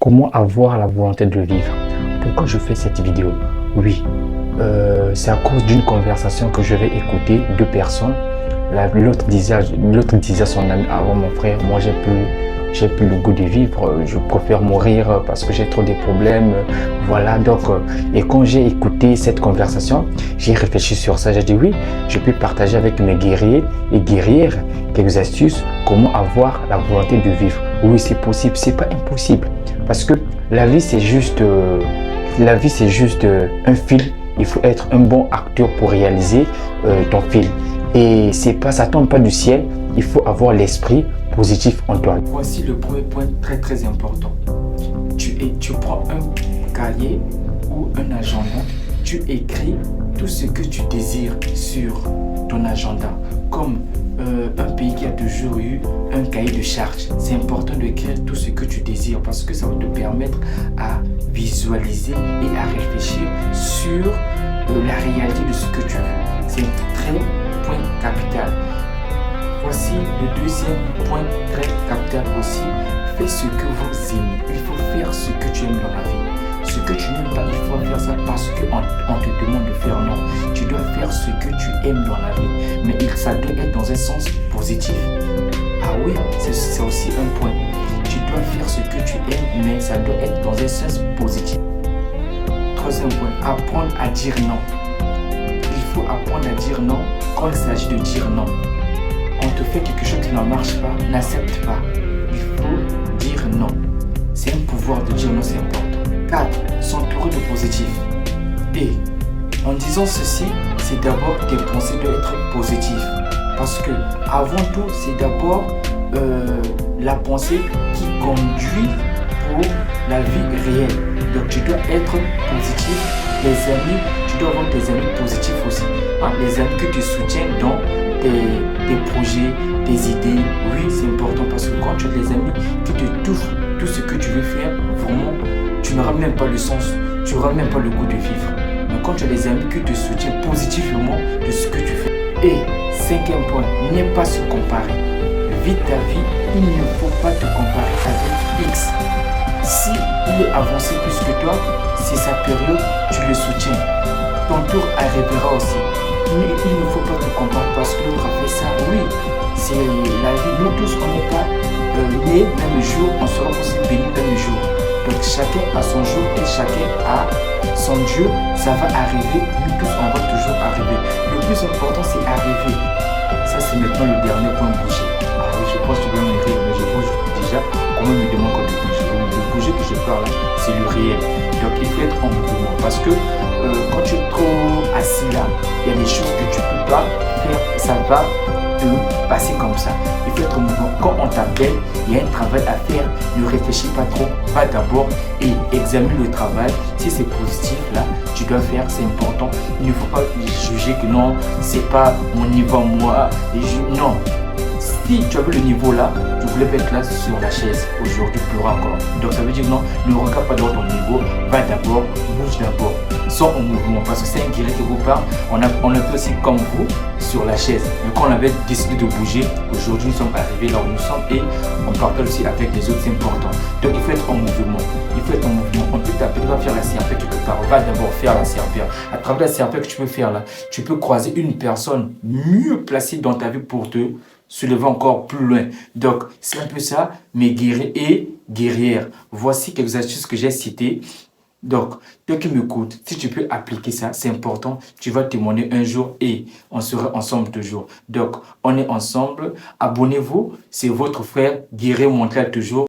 Comment avoir la volonté de vivre? Pourquoi je fais cette vidéo? Oui, c'est à cause d'une conversation que je vais écouter deux personnes. L'autre disait à son ami, avant mon frère, moi j'ai plus le goût de vivre, je préfère mourir parce que j'ai trop de problèmes. Voilà, donc, et quand j'ai écouté cette conversation, j'ai réfléchi sur ça. J'ai dit oui, je peux partager avec mes guerriers et guerrières quelques astuces, comment avoir la volonté de vivre. Oui, c'est possible, c'est pas impossible. Parce que la vie, c'est juste, un film. Il faut être un bon acteur pour réaliser ton film. Et ça tombe pas du ciel. Il faut avoir l'esprit positif en toi. Voici le premier point très important. Tu prends un cahier ou un agenda, tu écris tout ce que tu désires sur ton agenda. Comme un pays qui a toujours eu un cahier de charge. C'est important d'écrire tout ce que tu désires parce que ça va te permettre à visualiser et à réfléchir sur la réalité de ce que tu veux. C'est un très point capital. Voici le deuxième point très capital aussi. Fais ce que vous aimez. Il faut faire ce que tu aimes dans la vie. Ce que tu n'aimes pas, il faut faire ça parce qu'on te demande de faire. Non, tu dois faire ce que tu aimes dans la vie. Mais ça doit être dans un sens positif. Ah oui, c'est aussi un point. Tu dois faire ce que tu aimes, mais ça doit être dans un sens positif. Troisième point, apprendre à dire non. Il faut apprendre à dire non quand il s'agit de dire non. On te fait quelque chose qui ne marche pas, n'accepte pas. Il faut dire non. C'est un pouvoir de dire non, c'est important. 4. S'entourer de positif. Et en disant ceci, c'est d'abord tes pensées doivent être positives. Parce que avant tout, c'est d'abord la pensée qui conduit pour la vie réelle. Donc tu dois être positif. Les amis, tu dois avoir des amis positifs aussi. Hein? Les amis qui te soutiennent dans tes projets, tes idées. Oui, c'est important parce que quand tu as des amis qui te touchent tout ce que tu veux faire, vraiment, tu n'auras même pas le sens, tu n'auras même pas le goût de vivre. Mais quand tu as des amis qui te soutiennent positivement de ce que tu fais. Et cinquième point, n'aie pas se comparer. Vis ta vie, il ne faut pas te comparer avec X. Si il est avancé plus que toi, c'est sa période, tu le soutiens. Ton tour arrivera aussi. Mais il ne faut pas te comparer parce que l'autre a fait ça. Oui, c'est la vie. Nous tous, on n'est pas nés le même jour, on sera aussi bénis le même jour. Donc chacun a son jour et chacun a son Dieu. Ça va arriver, nous tous, on va toujours arriver. Le plus important, c'est arriver. Ça, c'est maintenant le dernier point, bouger. Ah oui, je pense que tu vas me rire, mais je bouge déjà. Comment me demande quand je bouge? Le bouger que je parle, c'est le réel. Donc il faut être en mouvement parce que quand tu es trop assis là, il y a des choses que tu ne peux pas faire, ça va te passer comme ça. Il faut être en mouvement. Quand on t'appelle, il y a un travail à faire, ne réfléchis pas trop, va d'abord et examine le travail. Si c'est positif là, tu dois faire, c'est important. Il ne faut pas juger que non, c'est pas mon niveau moi. Non. Si tu avais le niveau là, tu voulais être là sur la chaise, aujourd'hui plus encore. Donc ça veut dire non, ne regarde pas dans ton niveau, va d'abord, bouge d'abord, sois en mouvement. Parce que c'est un guerrier qui vous parle, on a fait aussi comme vous sur la chaise. Mais quand on avait décidé de bouger, aujourd'hui nous sommes arrivés là où nous sommes et on partage aussi avec les autres, c'est important. Donc il faut être en mouvement, il faut être en mouvement. On peut t'appeler, va faire la serpent quelque part, va d'abord faire la serpent. À travers la serpent que tu peux faire là, tu peux croiser une personne mieux placée dans ta vie pour te soulever encore plus loin. Donc, c'est un peu ça, mes guerriers et guerrières. Voici quelques astuces que j'ai citées. Donc, toi qui m'écoutes, si tu peux appliquer ça, c'est important. Tu vas témoigner un jour et on sera ensemble toujours. Donc, on est ensemble. Abonnez-vous. C'est votre frère Guerrier Montréal toujours.